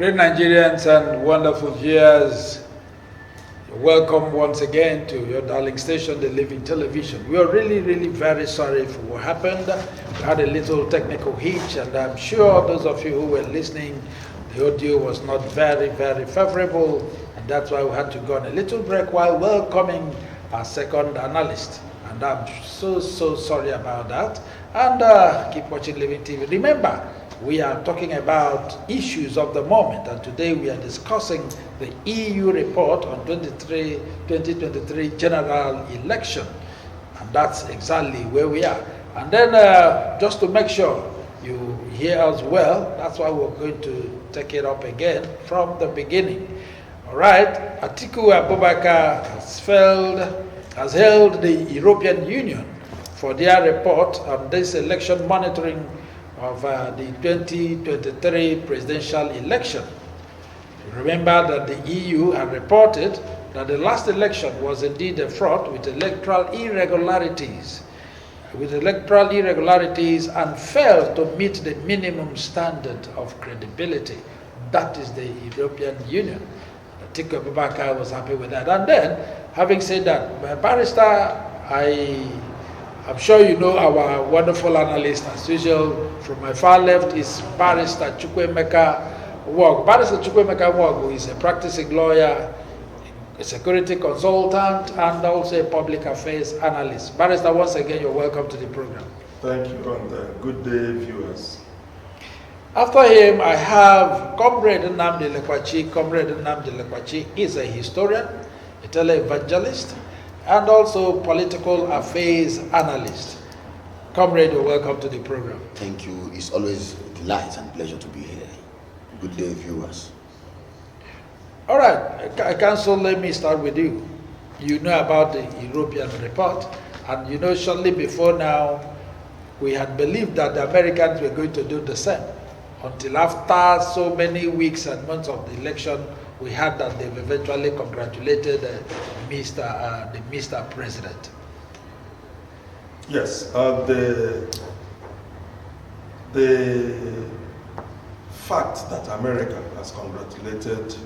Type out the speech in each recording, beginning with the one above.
Great Nigerians and wonderful viewers, welcome once again to your darling station, The Living Television. We are really very sorry for what happened. We had a little technical hitch, and I'm sure those of you who were listening, the audio was not very favorable, and that's why we had to go on a little break while welcoming our second analyst. And I'm so sorry about that. And keep watching Living TV. Remember, we are talking about issues of the moment, and today we are discussing the EU report on 2023 general election, and that's exactly where we are. And then just to make sure you hear us well, that's why we're going to take it up again from the beginning. All right, Atiku Abubakar has held the European Union for their report on this election monitoring of the 2023 presidential election. Remember that the EU had reported that the last election was indeed a fraud with electoral irregularities, and failed to meet the minimum standard of credibility. That is the European Union. Atiku Abubakar was happy with that. And then, having said that, Barrister, I'm sure you know our wonderful analyst as usual. From my far left is Barrister Chukwuemeka Nwogwu. Barrister Chukwuemeka Nwogwu is a practicing lawyer, a security consultant, and also a public affairs analyst. Barrister, once again, you're welcome to the program. Thank you, and good day, viewers. After him, I have Comrade Nnamdi Lekwachi. Comrade Nnamdi Lekwachi is a historian, a televangelist, and also political affairs analyst. Comrade, you're welcome to the program. Thank you. It's always a delight and pleasure to be here. Good day, viewers. All right, Council, let me start with you. You know about the European report, and you know shortly before now, we had believed that the Americans were going to do the same. Until after so many weeks and months of the election, we heard that they've eventually congratulated the Mr. President. Yes, the fact that America has congratulated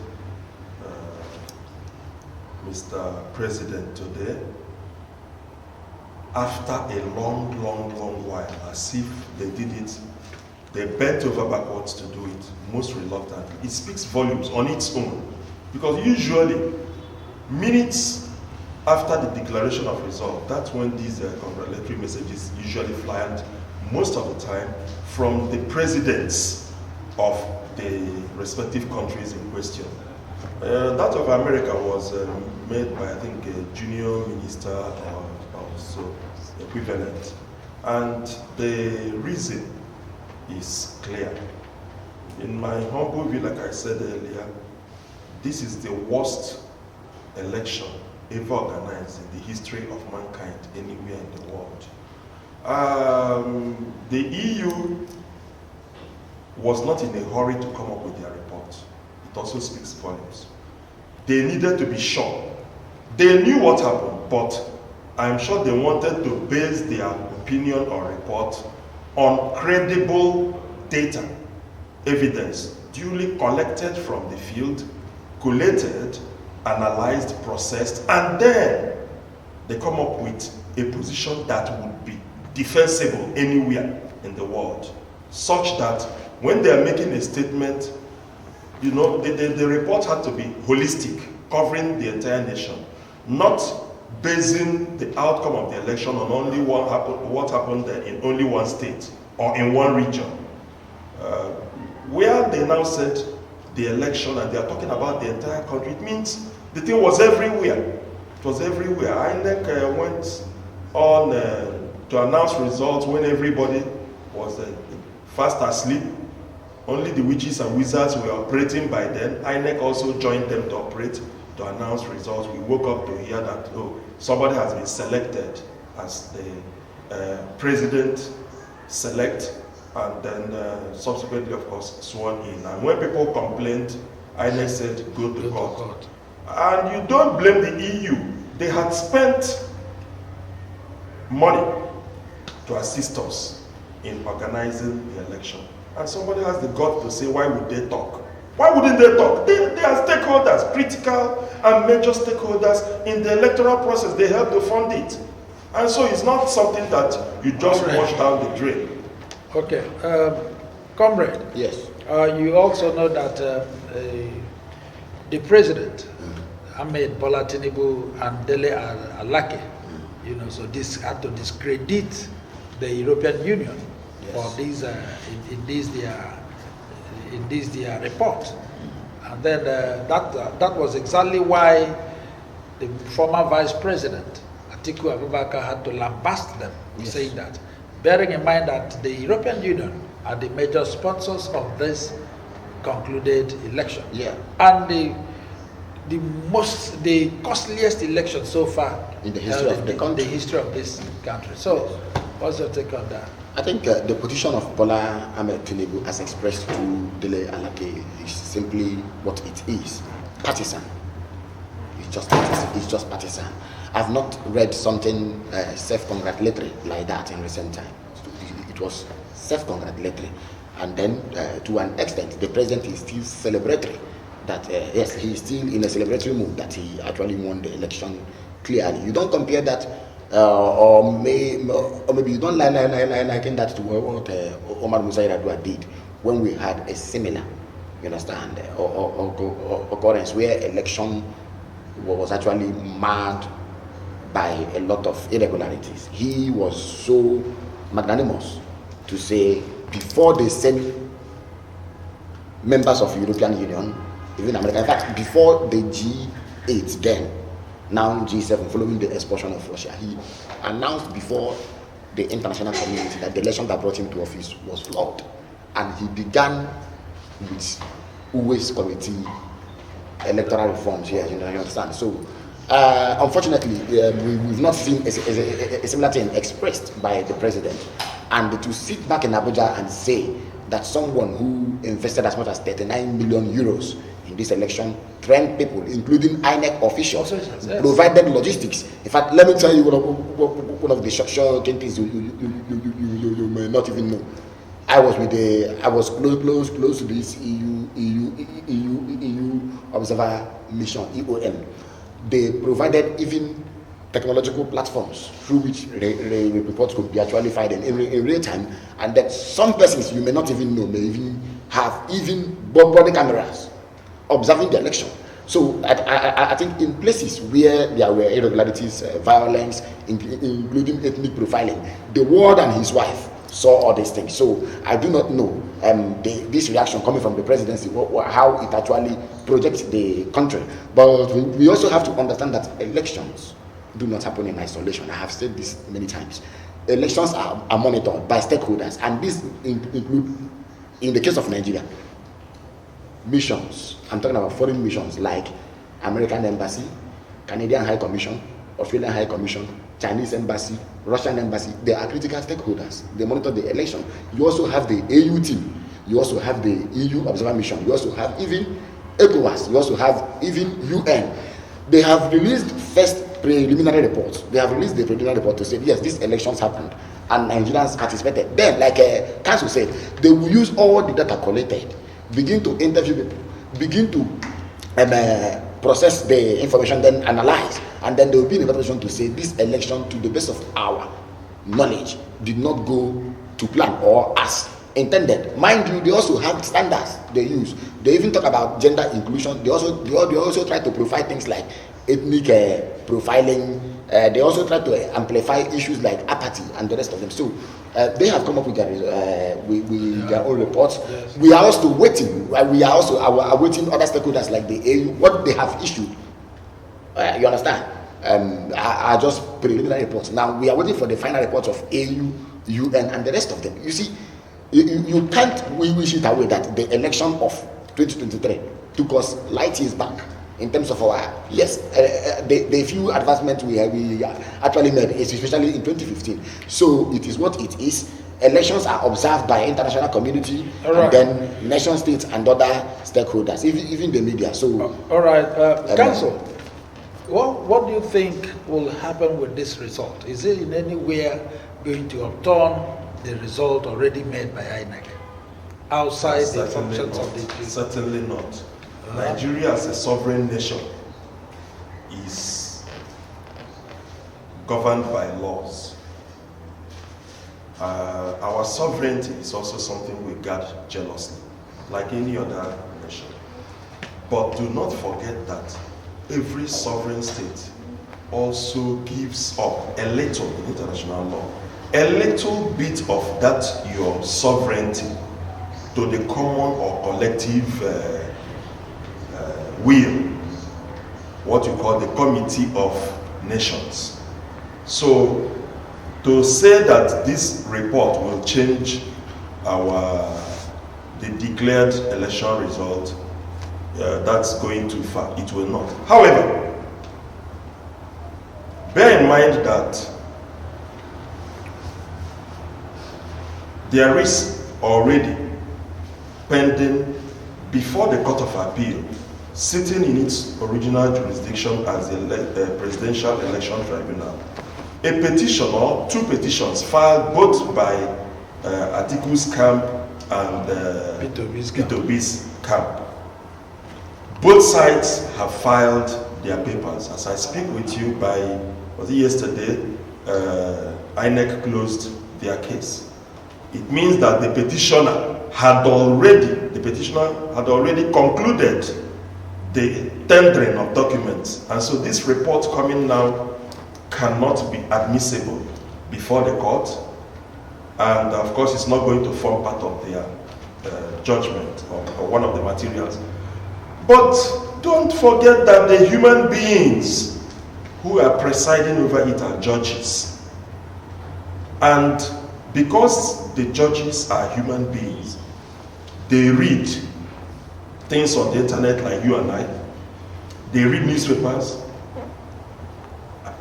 Mr. President today, after a long while, as if they did it, they bent over backwards to do it, most reluctantly. It speaks volumes on its own, because usually, minutes after the declaration of result, that's when these congratulatory messages usually fly, and most of the time from the presidents of the respective countries in question. That of America was made by, I think, a junior minister or so equivalent. And the reason is clear. In my humble view, like I said earlier, this is the worst election ever organized in the history of mankind anywhere in the world. The EU was not in a hurry to come up with their report. It also speaks volumes. They needed to be sure. They knew what happened, but I'm sure they wanted to base their opinion or report on credible data, evidence, duly collected from the field, collated, analyzed, processed, and then they come up with a position that would be defensible anywhere in the world, such that when they are making a statement, you know, the report had to be holistic, covering the entire nation, not basing the outcome of the election on only what happened in only one state or in one region. Where they now said the election and they are talking about the entire country, it means the thing was everywhere. It was everywhere. INEC went on to announce results when everybody was fast asleep. Only the witches and wizards were operating by then. INEC also joined them to operate, to announce results. We woke up to hear that, oh, somebody has been selected as the president-select, and then subsequently, of course, sworn in. And when people complained, INEC said, go to court. And you don't blame the EU. They had spent money to assist us in organizing the election. And somebody has the gut to say, why would they talk? Why wouldn't they talk? They are stakeholders, critical and major stakeholders in the electoral process. They help to fund it. And so it's not something that you just wash down the drain. Okay. Comrade. Yes. You also know that the president, Ahmed Bola Tinubu and Dele Alake, so this had to discredit the European Union for these in this their report, and then that was exactly why the former vice president Atiku Abubakar had to lambast them, saying that, bearing in mind that the European Union are the major sponsors of this concluded election, and the costliest election so far in the history of the country. The history of this country. So, what's your take on that? I think the position of Bola Ahmed Tinubu, as expressed through Dele Alake, is simply what it is: partisan. It's just partisan. I've not read something self-congratulatory like that in recent times. It was self-congratulatory, and then to an extent, the president is still celebratory. That yes, he is still in a celebratory mood that he actually won the election clearly. You don't compare that, or maybe you don't liken that to what Omar Musa Yar'Adua did when we had a similar, you understand, occurrence where election was actually marred by a lot of irregularities. He was so magnanimous to say, before they send members of the European Union, even America, in fact, before the G8 then, now G7, following the expulsion of Russia, he announced before the international community that the election that brought him to office was flawed. And he began with Uwe's committee electoral reforms here, you understand. So, unfortunately, we've not seen a similar thing expressed by the president. And to sit back in Abuja and say that someone who invested as much as 39 million euros in this election, trained people, including INEC officials, provided logistics. In fact, let me tell you one of the shocking things you may not even know. I was close to this EU observer mission, EOM. They provided even technological platforms through which reports could be actually filed in real time, and that some persons you may not even know may even have body cameras observing the election. So I think in places where there were irregularities, violence, including ethnic profiling, the ward and his wife saw all these things. So I do not know this reaction coming from the presidency, how it actually projects the country. But we also have to understand that elections do not happen in isolation. I have said this many times. Elections are monitored by stakeholders, and this include, in the case of Nigeria, missions. I'm talking about foreign missions like American Embassy, Canadian High Commission, Australian High Commission, Chinese Embassy, Russian Embassy. They are critical stakeholders. They monitor the election. You also have the AU team. You also have the EU Observer Mission. You also have even ECOWAS. You also have even UN. They have released first preliminary reports. They have released the preliminary report to say, yes, these elections happened and Nigerians participated. Then, like Council said, they will use all the data collected, begin to interview people, begin to process the information, then analyze, and then they will be in a position to say this election, to the best of our knowledge, did not go to plan or as intended. Mind you, they also have standards they use. They even talk about gender inclusion. They also try to profile things like ethnic profiling. They also try to amplify issues like apathy and the rest of them. So they have come up with their own reports. Yes. We are also waiting. We are also awaiting other stakeholders like the AU, what they have issued. You understand? Are just preliminary reports. Now we are waiting for the final reports of AU, UN, and the rest of them. You see, you can't wish it away that the election of 2023 took us light years back in terms of our the few advancements we actually made, especially in 2015. So it is what it is. Elections are observed by international community, and then nation states and other stakeholders, even the media. So all right, Council, what do you think will happen with this result? Is it in any way going to overturn the result already made by INEC? outside the functions of the G. Certainly not. Nigeria as a sovereign nation is governed by laws. Our sovereignty is also something we guard jealously, like any other nation. But do not forget that every sovereign state also gives up a little, in international law, a little bit of that your sovereignty to the common or collective will, what you call the Committee of Nations. So to say that this report will change the declared election result, that's going too far. It will not. However, bear in mind that there is already pending before the Court of Appeal, sitting in its original jurisdiction as the Presidential Election Tribunal, a petition or two petitions filed both by Atiku's camp and Peter Obis camp. Both sides have filed their papers. As I speak with you, was it yesterday, INEC closed their case. It means that the petitioner had already concluded the tendering of documents, and so this report coming now cannot be admissible before the court, and of course it's not going to form part of their judgment or one of the materials. But don't forget that the human beings who are presiding over it are judges, and because the judges are human beings, they read things on the internet like you and I. They read newspapers.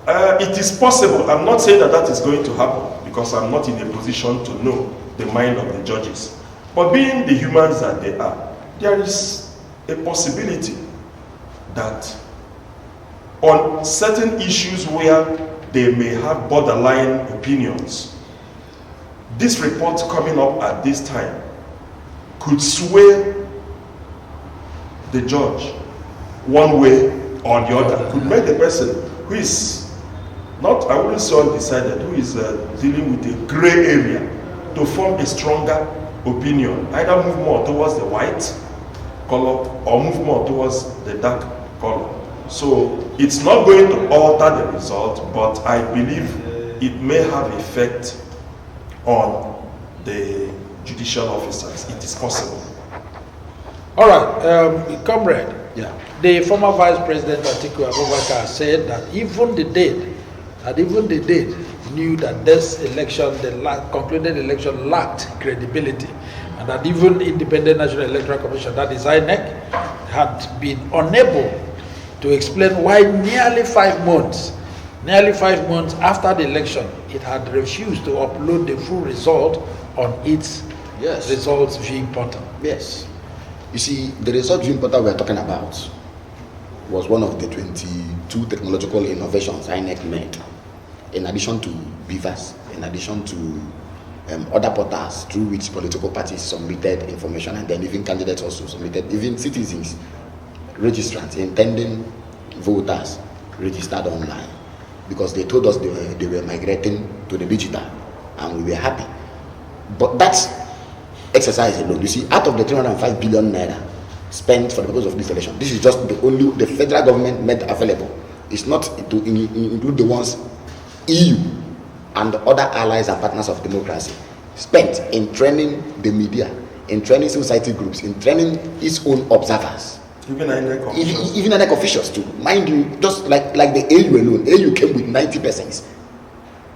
It is possible. I'm not saying that is going to happen because I'm not in a position to know the mind of the judges. But being the humans that they are, there is a possibility that on certain issues where they may have borderline opinions, this report coming up at this time could sway the judge one way or the other, could make the person who is not, I wouldn't say undecided, who is dealing with a gray area, to form a stronger opinion, either move more towards the white color or move more towards the dark color. So it's not going to alter the result, but I believe it may have effect on the judicial officers. It is possible. All right, comrade. Yeah. The former Vice President Atiku Abubakar said that even the dead knew that this election, the concluded election, lacked credibility, and that even Independent National Electoral Commission, that is INEC, had been unable to explain why nearly 5 months after the election, it had refused to upload the full result on its results viewing portal. Yes. You see, the result viewing portal we're talking about was one of the 22 technological innovations INEC made, in addition to BVAS, in addition to other portals through which political parties submitted information, and then even candidates also submitted, even citizens, registrants, intending voters registered online, because they told us they were migrating to the digital, and we were happy. But that's exercise alone. You see, out of the 305 billion naira spent for the purpose of this election, this is just the federal government made available. It's not to include the ones EU and other allies and partners of democracy spent in training the media, in training society groups, in training its own observers. Even INEC officials too. Mind you, just like the AU alone, AU came with 90 persons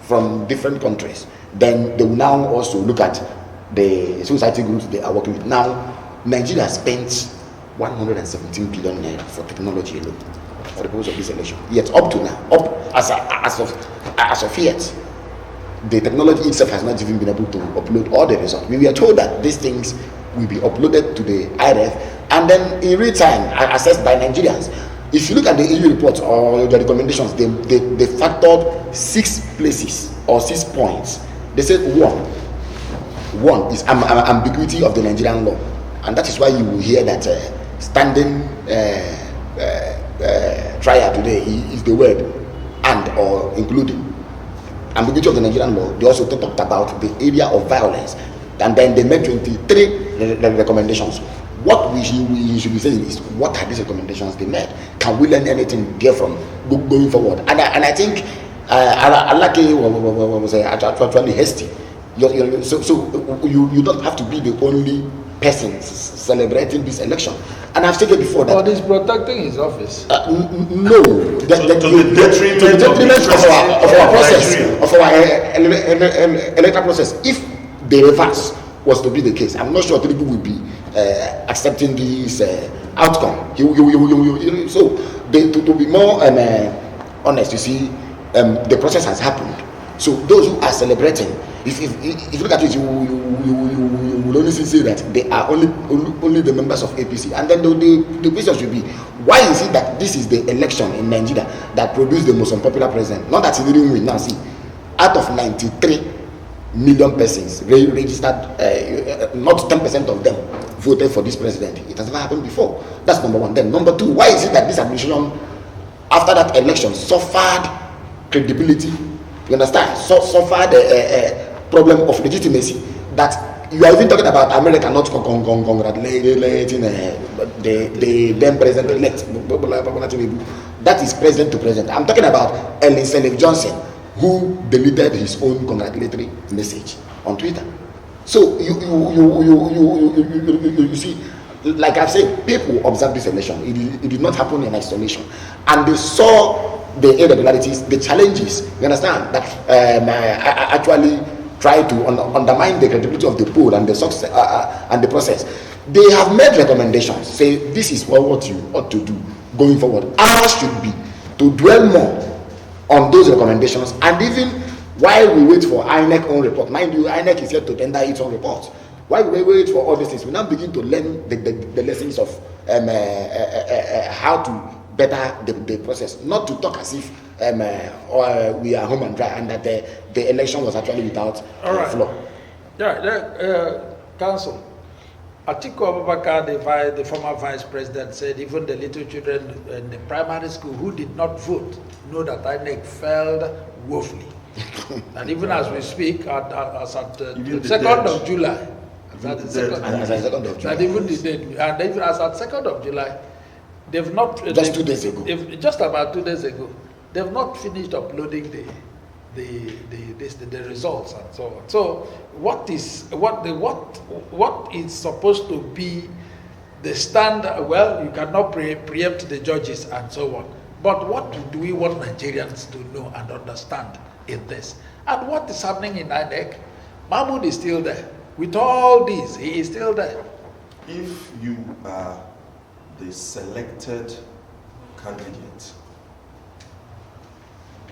from different countries. Then they will now also look at the society groups they are working with. Now, Nigeria spent 117 billion naira for technology alone for the purpose of this election. Yet up to now, as of yet, the technology itself has not even been able to upload all the results. We were told that these things will be uploaded to the IRF and then in real time assessed by Nigerians. If you look at the EU reports or the recommendations, they factored 6 places or 6 points. They said 1, One is ambiguity of the Nigerian law, and that is why you will hear that standing trial today is the word and or including ambiguity of the Nigerian law. They also talked about the area of violence, and then they made 23 recommendations. What we should be saying is, what are these recommendations they made? Can we learn anything there from going forward? And I think Alake was actually hasty. So you don't have to be the only person celebrating this election. And I've stated before that. But he's protecting his office. No, to the detriment of our process, of our electoral process. If the reverse was to be the case, I'm not sure people will be accepting this outcome. So to be more honest, you see, the process has happened. So those who are celebrating, if you look at it, you will only say that they are only the members of APC, and then the question should be, why is it that this is the election in Nigeria that produced the most unpopular president? Not that he didn't win. Now see, out of 93 million persons registered, not 10% of them voted for this president. It has never happened before. That's number one. Then number two, why is it that this administration, after that election, suffered credibility? You understand? Suffered a problem of legitimacy. That you are even talking about America not congratulating the then president-elect. That is president to president. I'm talking about Ellen Sirleaf Johnson, who deleted his own congratulatory message on Twitter. So you see, like I've said, people observed this election. It did not happen in isolation, and they saw the irregularities, the challenges. You understand that actually try to undermine the credibility of the poll and the success and the process. They have made recommendations. Say this is what you ought to do going forward. Ours should be to dwell more on those recommendations, and even while we wait for INEC own report, mind you, INEC is yet to tender its own report. While we wait for all these things, we now begin to learn the lessons of how to better the process. Not to talk as if we are home and dry, and that the election was actually without flaw. Yeah, Council. Atiku Abubakar, the former vice president, said even the little children in the primary school who did not vote know that INEC failed woefully. And even as we speak, as at the 2nd of July, and even as at 2nd of July, they've not just 2 days ago. Just about 2 days ago, they've not finished uploading the results and so on. So what is supposed to be the standard? Well, you cannot preempt the judges and so on. But what do we want Nigerians to know and understand in this? And what is happening in INEC? Mahmoud is still there. With all this, he is still there. If you are the selected candidate,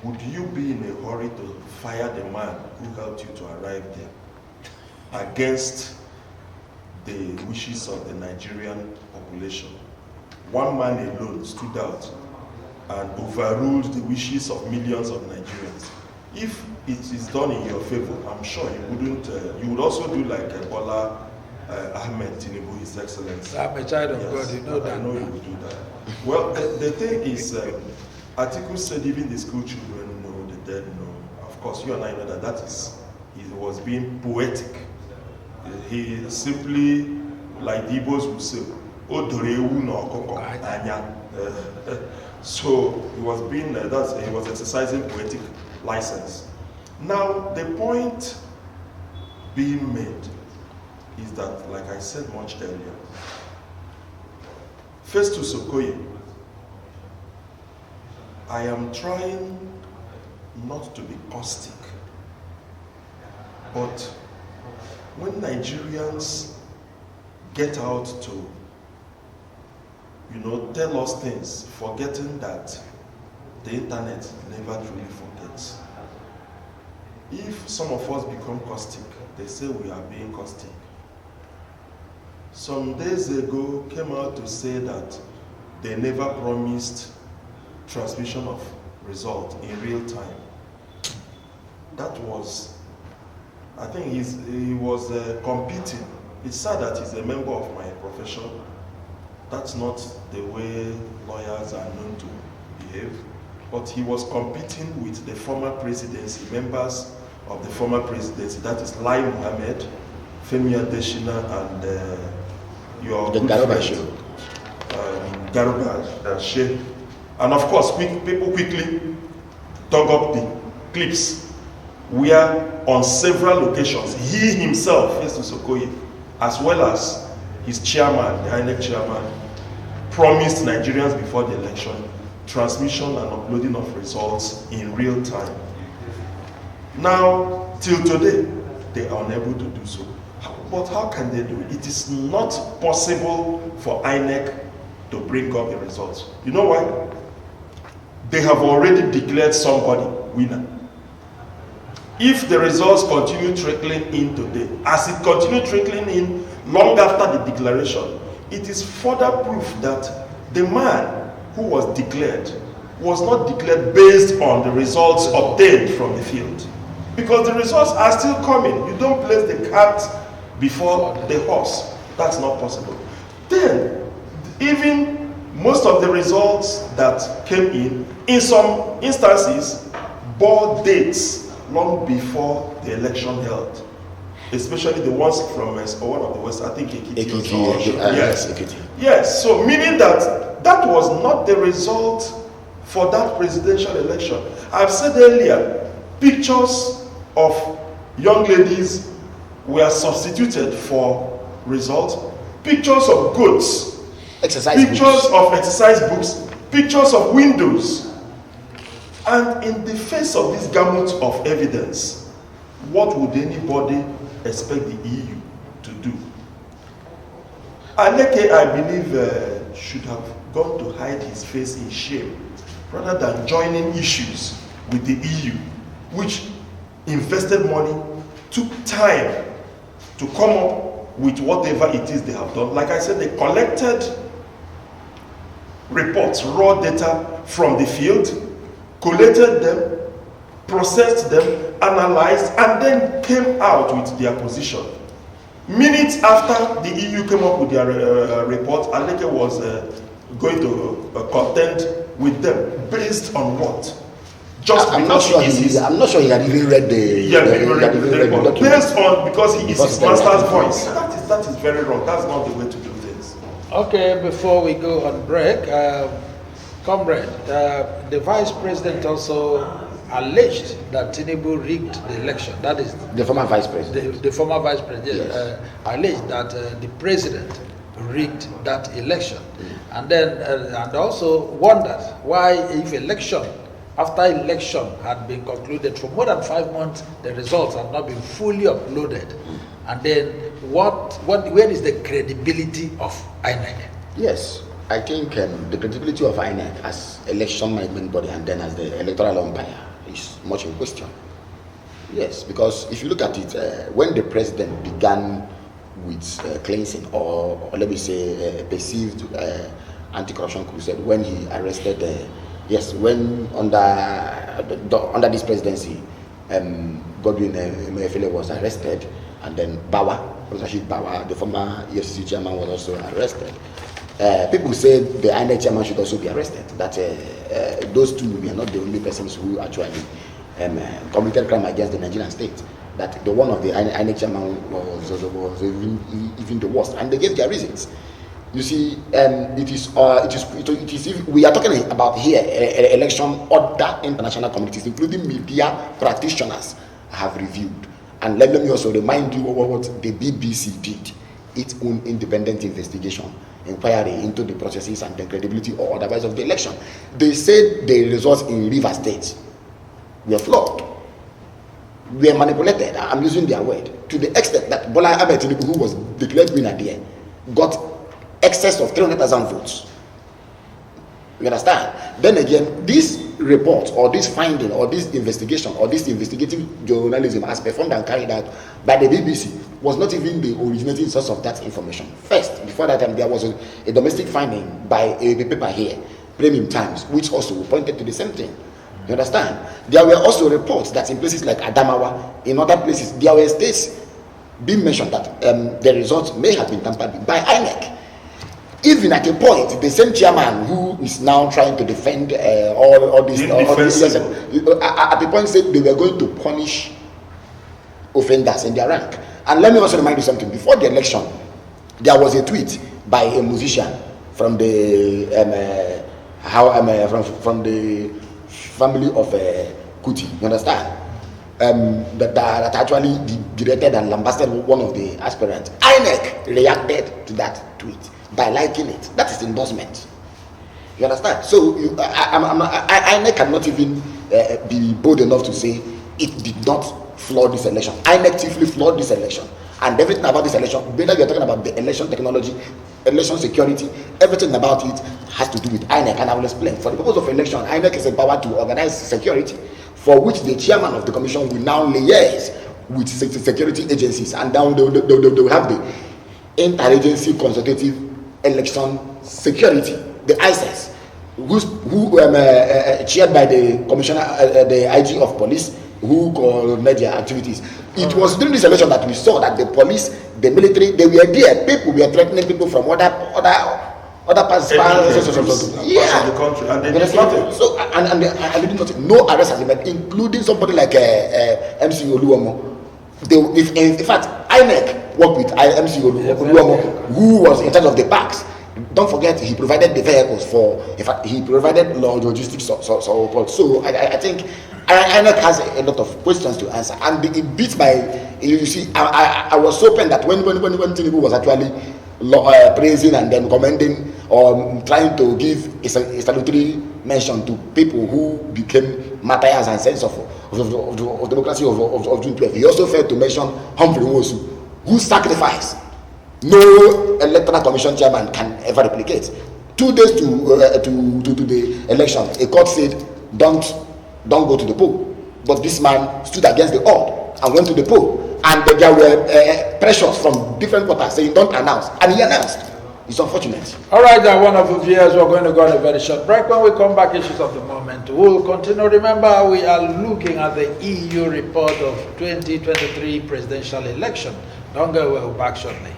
would you be in a hurry to fire the man who helped you to arrive there against the wishes of the Nigerian population? One man alone stood out and overruled the wishes of millions of Nigerians. If it is done in your favor, I'm sure you wouldn't. You would also do like Bola Ahmed Tinubu, His Excellency. I'm a child of God, you know that. I know you would do that. Well, the thing is, Atiku said even the school children know, the dead know. Of course, you and I know that he was being poetic. He simply, like the Igbos would say, Odorewu no koko anya. So he was being, he was exercising poetic license. Now, the point being made is that, like I said much earlier, Festus Okoye, I am trying not to be caustic, but when Nigerians get out to, tell us things, forgetting that the internet never truly forgets. If some of us become caustic, they say we are being caustic. Some days ago came out to say that they never promised transmission of result in real time. That was I think he was competing. It's sad that he's a member of my profession. That's not the way lawyers are known to behave. But he was competing with the former presidency, members of the former presidency, that is Lai Mohammed, Femi Adesina, and your good friend, Garuba Sheikh. And of course, people quickly dug up the clips where on several occasions, he himself, Festus Okoye, as well as his chairman, the INEC chairman, promised Nigerians before the election transmission and uploading of results in real time. Now, till today, they are unable to do so. But how can they do it? It is not possible for INEC to bring up the results. You know why? They have already declared somebody winner. If the results continue trickling in today, as it continued trickling in long after the declaration, it is further proof that the man who was declared was not declared based on the results obtained from the field. Because the results are still coming. You don't place the cart before the horse. That's not possible. Then, even most of the results that came in some instances, bore dates long before the election held. Especially the ones from one of the West, I think Ekiti. Yes. Yes, so meaning that was not the result for that presidential election. I've said earlier, pictures of young ladies were substituted for results. Pictures of goats, pictures of exercise books, pictures of windows. And in the face of this gamut of evidence, what would anybody expect the EU to do? Aleke, I believe, should have gone to hide his face in shame rather than joining issues with the EU, which invested money, took time to come up with whatever it is they have done. Like I said, they collected reports, raw data from the field, collated them, processed them, analyzed, and then came out with their position. Minutes after the EU came up with their report, Aleke was going to contend with them based on what? I'm not sure he had even read the report. Based on, because he is his master's voice. That is very wrong. That's not the way to do things. Okay, before we go on break, comrade, the vice president also alleged that Tinubu rigged the election. That is the former vice president. The former vice president yes. Alleged that the president rigged that election, and then and also wondered why, if after election had been concluded for more than 5 months, the results had not been fully uploaded, and then where is the credibility of INEC? Yes. I think the credibility of INEC as election management body and then as the electoral umpire is much in question. Yes, because if you look at it, when the president began with cleansing or let me say perceived anti-corruption crusade, when he arrested, when under this presidency, Godwin Emefiele was arrested, and then Rashid Bawa, the former EFCC chairman, was also arrested. People say the INEC chairman should also be arrested. That those two were not the only persons who actually committed crime against the Nigerian state. That the one of the INEC chairman was even the worst, and they gave their reasons. You see, it is we are talking about here election. Other international communities, including media practitioners, have reviewed. And let me also remind you what the BBC did. Its own independent investigation, inquiry into the processes and the credibility or otherwise of the election. They said the results in Rivers State were flawed, were manipulated. I'm using their word, to the extent that Bola Ahmed Tinubu, who was declared winner there, got excess of 300,000 votes. You understand? Then again, this report or this finding or this investigation or this investigative journalism as performed and carried out by the BBC was not even the originating source of that information. First, before that time, there was a domestic finding by a paper here, Premium Times, which also pointed to the same thing. You understand? There were also reports that in places like Adamawa, in other places, there were states being mentioned that the results may have been tampered with by INEC. Even at a point, the same chairman who is now trying to defend all these, at a point said they were going to punish offenders in their rank. And let me also remind you something. Before the election, there was a tweet by a musician from the from the family of Kuti. You understand? That actually directed and lambasted one of the aspirants. INEC reacted to that tweet by liking it. That is endorsement. You understand? So INEC cannot even be bold enough to say it did not flaw this election. INEC chiefly flawed this election. And everything about this election, whether you're talking about the election technology, election security, everything about it has to do with INEC. And I will explain. For the purpose of election, INEC is empowered to organize security, for which the chairman of the commission will now liaise with security agencies, and down they will have the Interagency Consultative Election Security, the ICES, who chaired by the commissioner, the IG of police, who coordinate their activities. It was during this election that we saw that the police, the military, they were there. People were threatening people from other parts of the country, and they did nothing. So and they did nothing. No arrest has been made, including somebody like MC Oluomo. In fact, INEC worked with MC Oluomo, who was in charge of the parks. Don't forget, he provided the vehicles for. In fact, he provided logistics support. So I think INEC has a lot of questions to answer, and it beats by. You see, I was so pained that when Tinubu was actually praising and then commending or trying to give a salutary mention to people who became martyrs and sense of democracy of June 12. He also failed to mention Humphrey Nwosu, whose sacrifice no electoral commission chairman can ever replicate. 2 days to the election, a court said don't go to the poll, but this man stood against the odd and went to the poll, and there were pressures from different quarters saying don't announce, and he announced. It's unfortunate. All right, then, wonderful viewers, we're going to go on a very short break. When we come back, issues of the moment, we'll continue. Remember, we are looking at the EU report of 2023 presidential election. Don't go away, we'll be back shortly.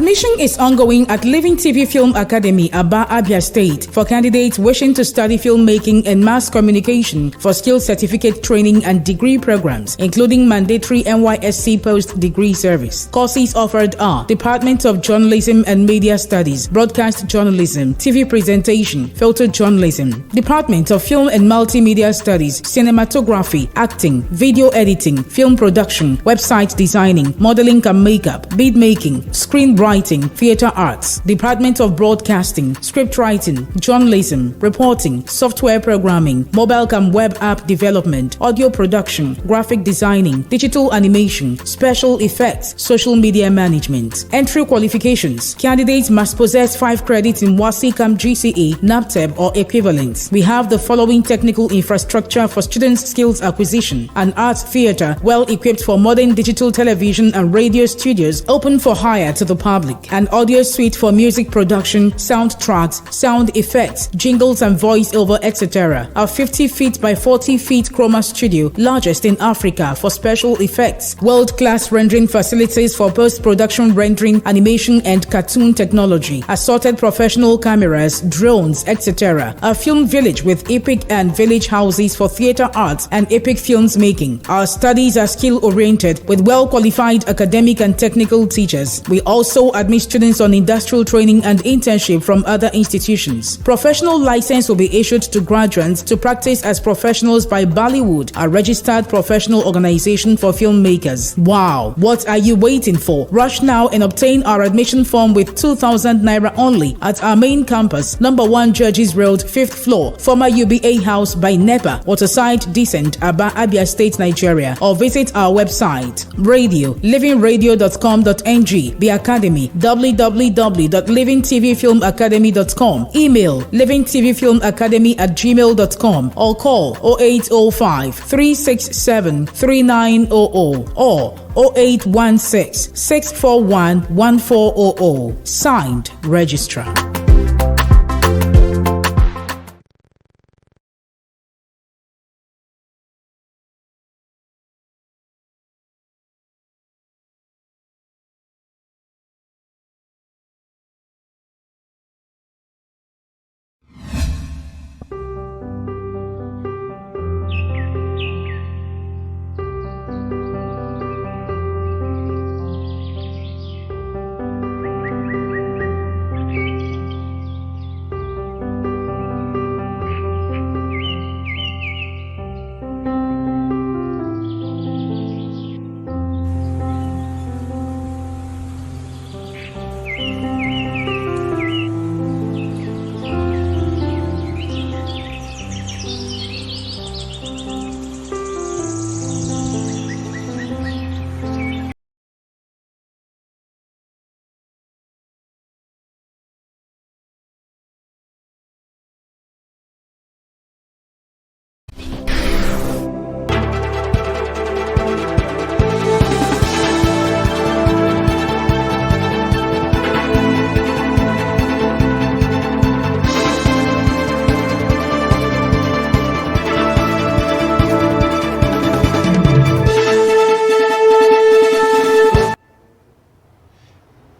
Admission is ongoing at Living TV Film Academy, Aba, Abia State, for candidates wishing to study filmmaking and mass communication for skill certificate training and degree programs, including mandatory NYSC post-degree service. Courses offered are Department of Journalism and Media Studies, Broadcast Journalism, TV Presentation, Photo Journalism, Department of Film and Multimedia Studies, Cinematography, Acting, Video Editing, Film Production, Website Designing, Modeling and Makeup, Bead Making, Screenwriting, Theatre Arts, Department of Broadcasting, Script Writing, Journalism, Reporting, Software Programming, Mobile and Web App Development, Audio Production, Graphic Designing, Digital Animation, Special Effects, Social Media Management. Entry qualifications: candidates must possess 5 credits in WASICAM GCE, NAPTEB or equivalents. We have the following technical infrastructure for students' skills acquisition: an arts theatre well equipped for modern digital television and radio studios open for hire to the public, an audio suite for music production, soundtracks, sound effects, jingles and voice-over, etc. A 50 feet by 40 feet chroma studio, largest in Africa for special effects, world-class rendering facilities for post-production rendering, animation and cartoon technology, assorted professional cameras, drones, etc. A film village with epic and village houses for theatre arts and epic films making. Our studies are skill-oriented with well-qualified academic and technical teachers. We also admit students on industrial training and internship from other institutions. Professional license will be issued to graduates to practice as professionals by Bollywood, a registered professional organization for filmmakers. Wow! What are you waiting for? Rush now and obtain our admission form with 2,000 naira only at our main campus, number 1 Judges Road, 5th floor, former UBA House by NEPA, Waterside Descent, Aba, Abia State, Nigeria, or visit our website, livingradio.com.ng. The Academy, Academy, www.livingtvfilmacademy.com. Email livingtvfilmacademy@gmail.com or call 0805 367 3900 or 0816 641 1400. Signed, Registrar.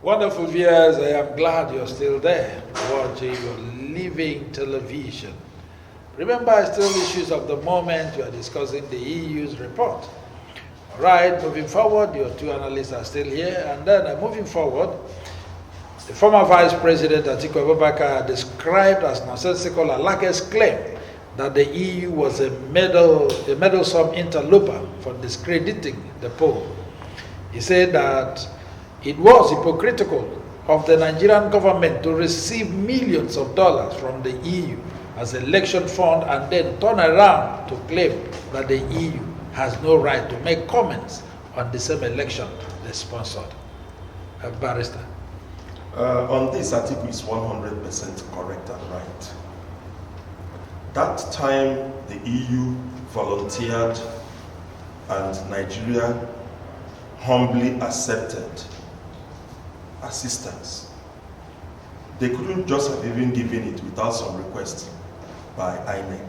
Wonderful viewers, I am glad you're still there watching your living television. Remember, still issues of the moment, we are discussing the EU's report. All right, moving forward, your two analysts are still here, and then moving forward, the former Vice President Atiku Abubakar described as nonsensical Alake's claim that the EU was a meddlesome interloper for discrediting the poll. He said that it was hypocritical of the Nigerian government to receive millions of dollars from the EU as election fund and then turn around to claim that the EU has no right to make comments on the same election they sponsored. Barrister. On this, Atiku is 100% correct and right. That time the EU volunteered and Nigeria humbly accepted assistance. They couldn't just have even given it without some request by INEC.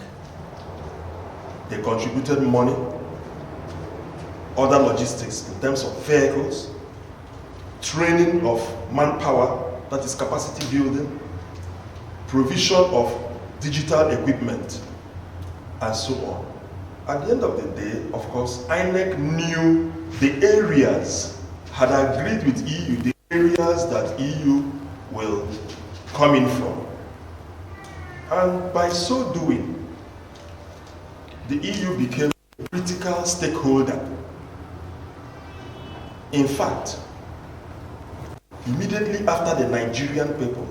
They contributed money, other logistics in terms of vehicles, training of manpower, that is capacity building, provision of digital equipment, and so on. At the end of the day, of course, INEC knew the areas, had agreed with EU, the areas that EU will come in from. And by so doing, the EU became a critical stakeholder. In fact, immediately after the Nigerian people,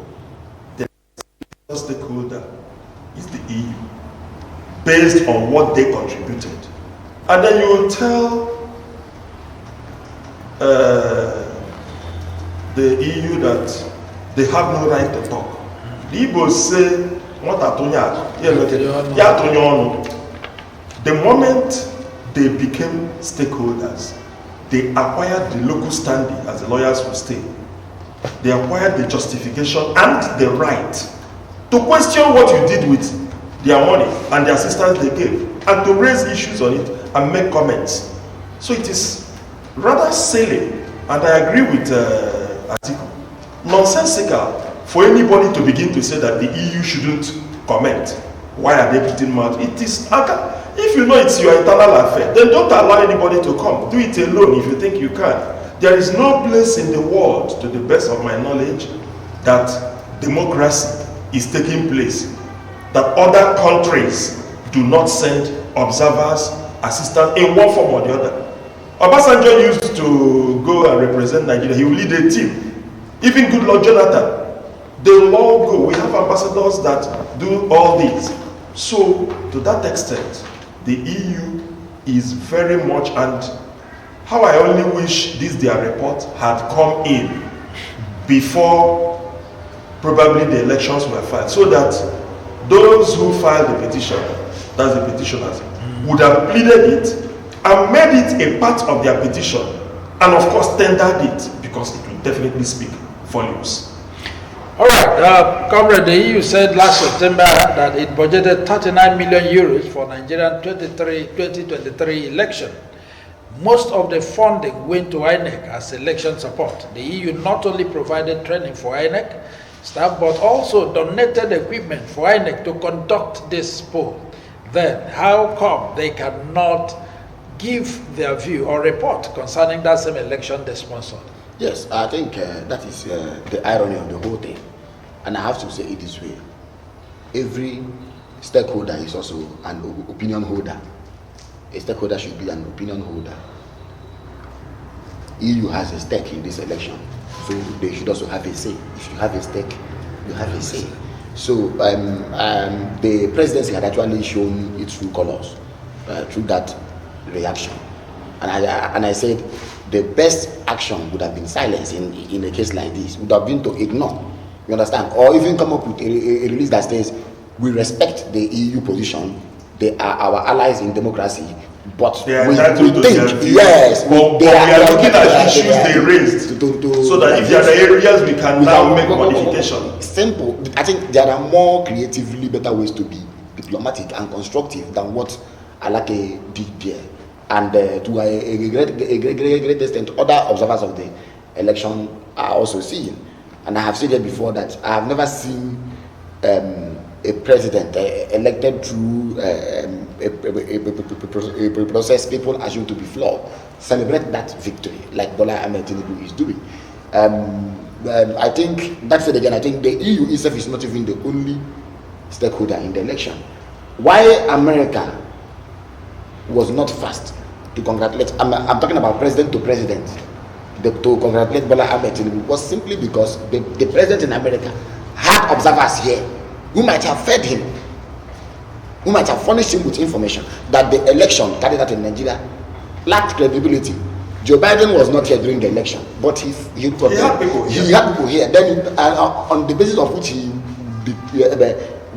the critical stakeholder is the EU, based on what they contributed. And then you will tell the EU that they have no right to talk. The Igbos say, the moment they became stakeholders, they acquired the local standing, as the lawyers will say. They acquired the justification and the right to question what you did with their money and the assistance they gave, and to raise issues on it and make comments. So it is rather silly, and I agree with Atiku, nonsensical for anybody to begin to say that the EU shouldn't comment. Why are they putting mouth? It is, if you know it's your internal affair, then don't allow anybody to come. Do it alone if you think you can. There is no place in the world, to the best of my knowledge, that democracy is taking place, that other countries do not send observers, assistants in one form or the other. Obasanjo used to go and represent Nigeria. He will lead a team. Even Goodluck Jonathan, they will all go. We have ambassadors that do all these. So, to that extent, the EU is very much, and how I only wish this their report had come in before probably the elections were filed, so that those who filed the petition, that's the petitioners, would have pleaded it and made it a part of their petition, and of course tendered it, because it will definitely speak volumes. All right, Comrade, the EU said last September that it budgeted 39 million euros for Nigerian 2023 election. Most of the funding went to INEC as election support. The EU not only provided training for INEC staff, but also donated equipment for INEC to conduct this poll. Then, how come they cannot give their view or report concerning that same election they sponsored? Yes, I think that is the irony of the whole thing. And I have to say it this way. Every stakeholder is also an opinion holder. A stakeholder should be an opinion holder. EU has a stake in this election, so they should also have a say. If you have a stake, you have a say. So the presidency had actually shown its true colors through that reaction. And I said the best action would have been silence in a case like this, would have been to ignore. You understand? Or even come up with a release that says, we respect the EU position, they are our allies in democracy, but we think, yes, we are looking at issues they raised, so that if there are areas we can now make modification. Simple. I think there are more creatively better ways to be diplomatic and constructive than what Alake did there. And to a great extent, other observers of the election are also seeing. And I have said it before that I have never seen a president elected through a process people assume to be flawed celebrate that victory like Bola Ahmed Tinubu is doing. I think that's it again. I think the EU itself is not even the only stakeholder in the election. Why America was not fast to congratulate, I'm talking about president to president, to congratulate Bola Ahmed Tinubu was simply because the president in America had observers here who might have fed him, who might have furnished him with information that the election carried out in Nigeria lacked credibility. Joe Biden was not here during the election, but he had people here. Then on the basis of which he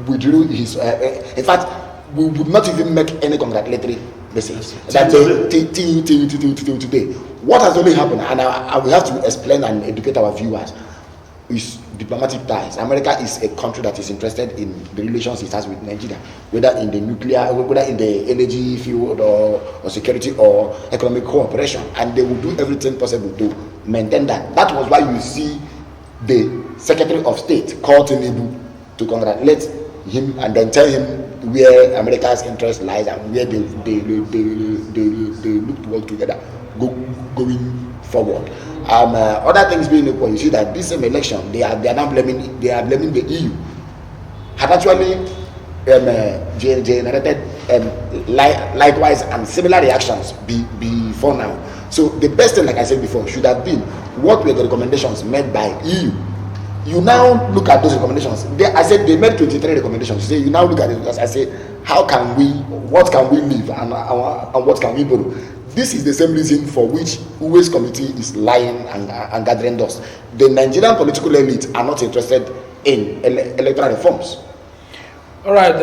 withdrew his, in fact, we would not even make any congratulatory message. That till today. What has only happened, and I will have to explain and educate our viewers, is diplomatic ties. America is a country that is interested in the relations it has with Nigeria, whether in the nuclear, whether in the energy field or security or economic cooperation, and they will do everything possible to maintain that. That was why you see the Secretary of State call Tinubu to congratulate him and then tell him where America's interest lies and where they look to work together going forward. Other things being equal, you see that this same election they are now blaming the EU had actually generated likewise and similar reactions before now. So the best thing, like I said before, should have been what were the recommendations made by EU. You now look at those recommendations. I said they made 23 recommendations. You now look at it. I say, what can we leave and what can we borrow? This is the same reason for which Uwe's committee is lying and gathering dust. The Nigerian political elite are not interested in electoral reforms. All right,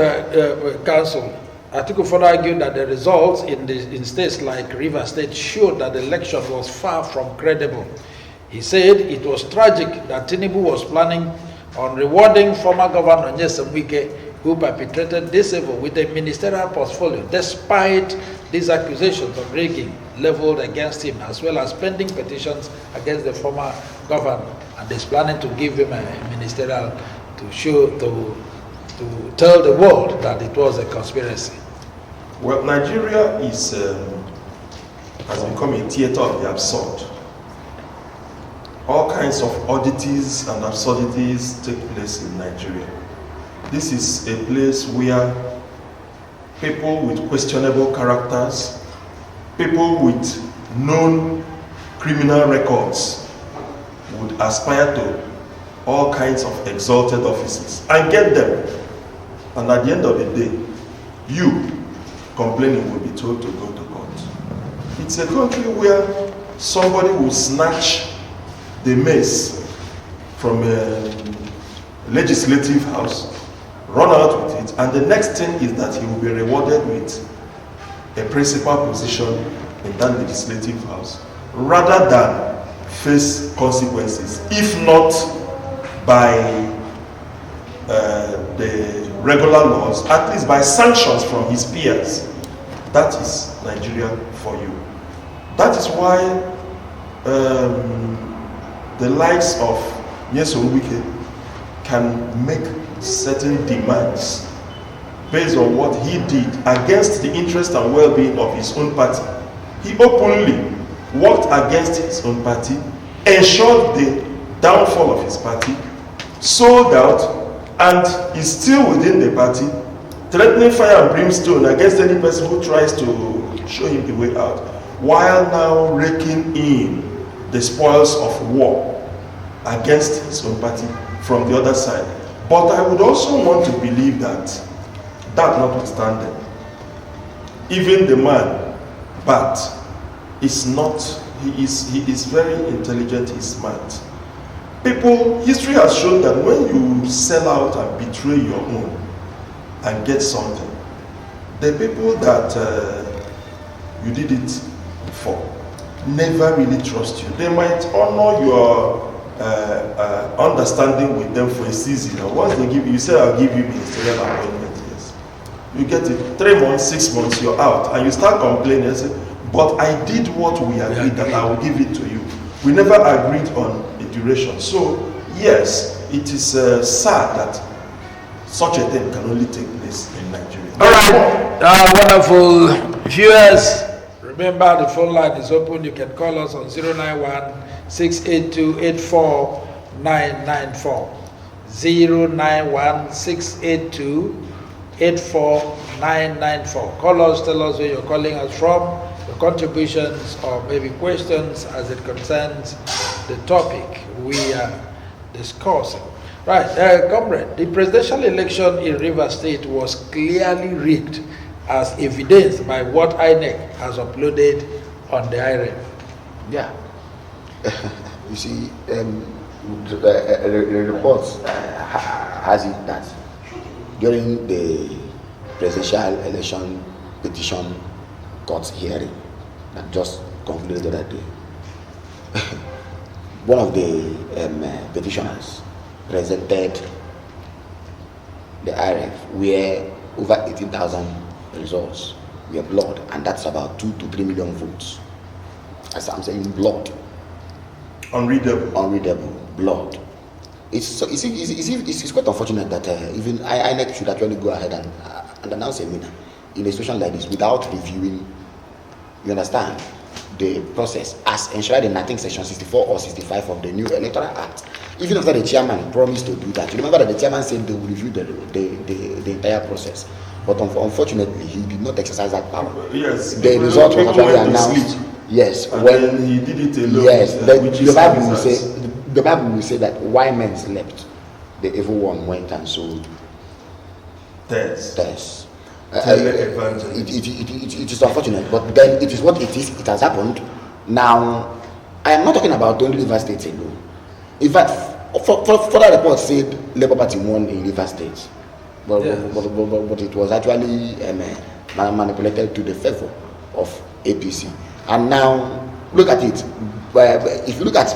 Council. Atiku further argued that the results in states like Rivers State showed that the election was far from credible. He said it was tragic that Tinubu was planning on rewarding former Governor Nyesom Wike, who perpetrated this evil with a ministerial portfolio, despite these accusations of rigging leveled against him, as well as pending petitions against the former governor, and is planning to give him a ministerial to tell the world that it was a conspiracy. Well, Nigeria has become a theater of the absurd. All kinds of oddities and absurdities take place in Nigeria. This is a place where people with questionable characters, people with known criminal records would aspire to all kinds of exalted offices and get them. And at the end of the day, you complaining will be told to go to court. It's a country where somebody will snatch the mace from a legislative house, run out with it, and the next thing is that he will be rewarded with a principal position in that legislative house, rather than face consequences, if not by the regular laws, at least by sanctions from his peers. That is Nigeria for you. That is why the likes of Nyesom Wike can make certain demands based on what he did against the interest and well-being of his own party. He openly worked against his own party, ensured the downfall of his party, sold out, and is still within the party, threatening fire and brimstone against any person who tries to show him the way out, while now raking in the spoils of war against his own party from the other side. But I would also want to believe that notwithstanding, even the man, but is not, he is very intelligent, he's smart. History has shown that when you sell out and betray your own and get something, the people that you did it for never really trust you. They might honor your understanding with them for a season, and once they give you say, I'll give you ministerial appointment, yes. You get it, 3 months, 6 months, you're out, and you start complaining and say, but I did what we agreed that I will give it to you. We never agreed on a duration. So, yes, it is sad that such a thing can only take place in Nigeria. All right, wonderful viewers. Remember, the phone line is open. You can call us on 091-682-84994. 091-682-84994. Call us, tell us where you're calling us from, your contributions or maybe questions as it concerns the topic we are discussing. Right, comrade, the presidential election in Rivers State was clearly rigged, as evidenced by what INEC has uploaded on the IREF. Yeah. You see, the report has it that during the presidential election petition court hearing that just concluded the other day, one of the petitioners presented the IREF where over 18,000 results were blood, and that's about 2 to 3 million votes. As I'm saying, blood. Unreadable blood. It's quite unfortunate that even INEC should actually go ahead and announce a winner in a situation like this without reviewing, you understand, the process as enshrined in, I think, section 64 or 65 of the new Electoral Act. Even after the chairman promised to do that, you remember that the chairman said they will review the entire process. But unfortunately, he did not exercise that power. Yes, the result was actually announced. Yes, when he did it alone. Yes, the Bible will say that while men slept, the evil one went and sowed tares. It is unfortunate, but then it is what it is. It has happened. Now, I am not talking about only Rivers State alone. In fact, further reports said Labour Party won in Rivers State, but it was actually manipulated to the favor of APC. And now, look at it. If you look at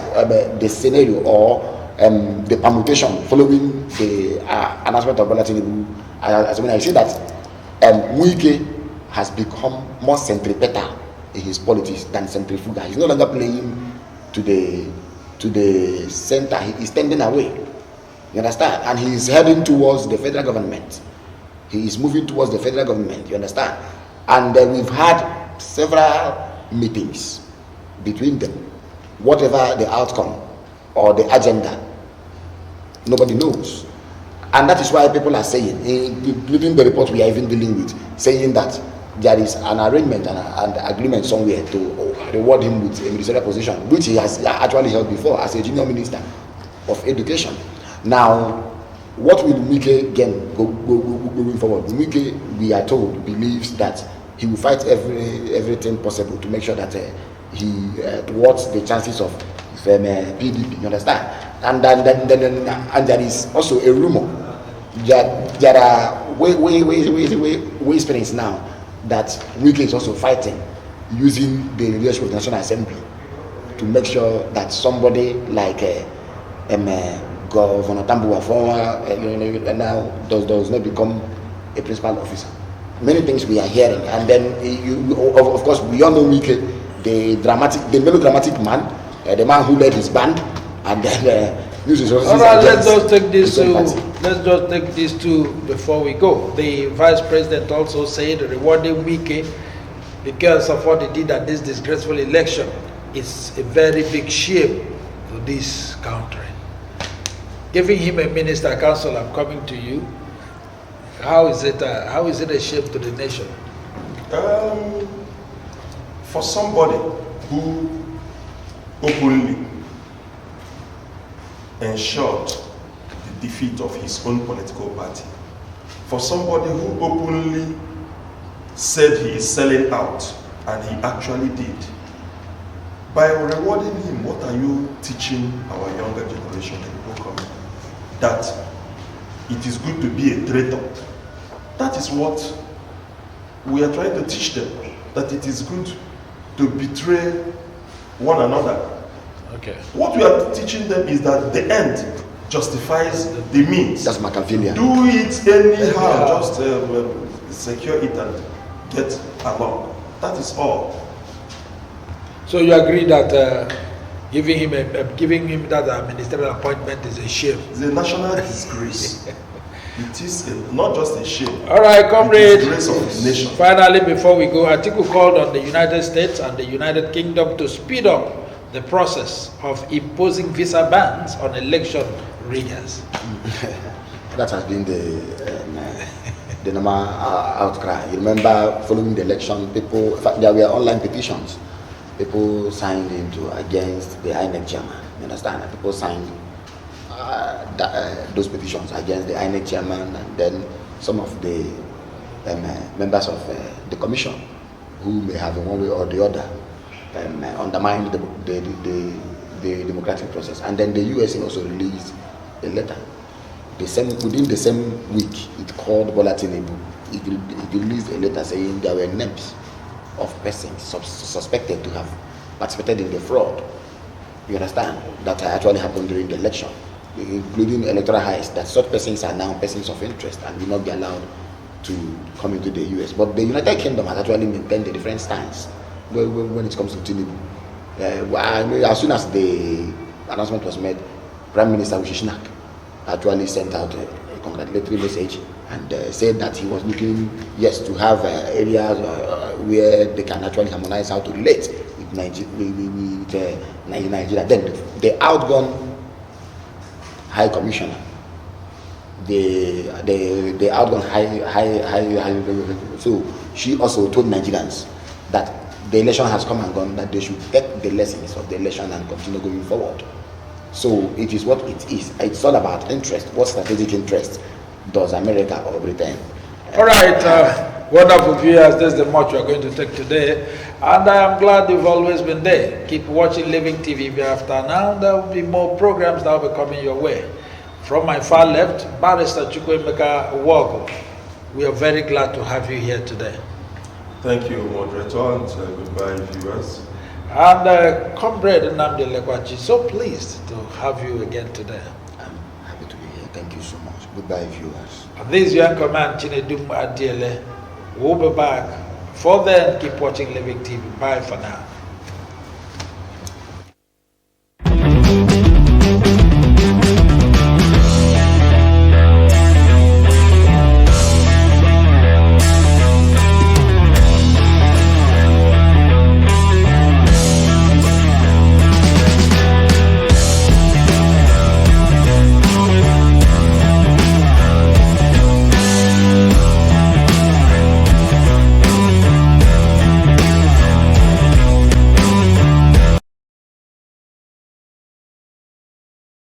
the scenario or the permutation following the announcement of Bola Tinubu, I say that Wike has become more centripetal in his politics than centrifugal. He's no longer playing to the center. He is tending away. You understand? And he is heading towards the federal government. He is moving towards the federal government. You understand? And we've had several meetings between them. Whatever the outcome or the agenda, nobody knows. And that is why people are saying, including the report we are even dealing with, saying that there is an arrangement and an agreement somewhere to reward him with a ministerial position, which he has actually held before as a junior minister of education. Now, what will Wike gain going forward? Wike, we are told, believes that he will fight everything possible to make sure that he thwarts the chances of PDP. You understand? And then and there is also a rumor that there are whisperings now that Wike is also fighting using the leadership of the National Assembly to make sure that somebody like Governor Tambuwa now does not become a principal officer. Many things we are hearing, and then of course we all know Wike, the melodramatic man, the man who led his band, and then news is also. All right, let's just take these two before we go. The vice president also said rewarding Wike because of what he did at this disgraceful election is a very big shame to this country. Giving him a minister council, I'm coming to you. How is it a shame to the nation? For somebody who openly ensured the defeat of his own political party, for somebody who openly said he is selling out, and he actually did, by rewarding him, what are you teaching our younger generation, the people coming? That it is good to be a traitor. That is what we are trying to teach them, that it is good to betray one another. Okay. What we are teaching them is that the end justifies the means. That's Machiavellian. Do it anyhow, just secure it and get along. That is all. So you agree that giving him that ministerial appointment is a shame? It's a national disgrace. It is not just a shame. All right, comrade. Disgrace of the nation. Finally, before we go, Atiku called on the United States and the United Kingdom to speed up the process of imposing visa bans on election riggers. That has been the normal outcry. You remember, following the election, people, in fact, there were online petitions. People signed against the INEC chairman. You understand? People signed those petitions against the INEC chairman, and then some of the members of the commission who may have in one way or the other undermined the democratic process. And then the USA also released a letter. Within the same week, it called Bola Tinubu. It released a letter saying there were names of persons suspected to have participated in the fraud, you understand, that actually happened during the election, including electoral heist, that such persons are now persons of interest and will not be allowed to come into the US. But the United Kingdom has actually maintained a different stance when it comes to Tinubu. As soon as the announcement was made, Prime Minister Rishi Sunak actually sent out a congratulatory message and said that he was looking, yes, to have areas where they can actually harmonize how to relate with Nigeria. Then the outgone High Commissioner, the outgone high, so she also told Nigerians that the election has come and gone, that they should take the lessons of the election and continue going forward. So it is what it is. It's all about interest. What strategic interest does America or Britain? All right, wonderful viewers, this is the much we are going to take today. And I am glad you've always been there. Keep watching Living TV after now. There will be more programs that will be coming your way. From my far left, Barrister Chukwuemeka Wogo. We are very glad to have you here today. Thank you, moderator, and goodbye, viewers. And Comrade Nnamdi Lekwachi, so pleased to have you again today. I'm happy to be here. Thank you so much. Goodbye, viewers. And this is your command, Chinedum Adiele. We'll be back. For then, keep watching Living TV. Bye for now.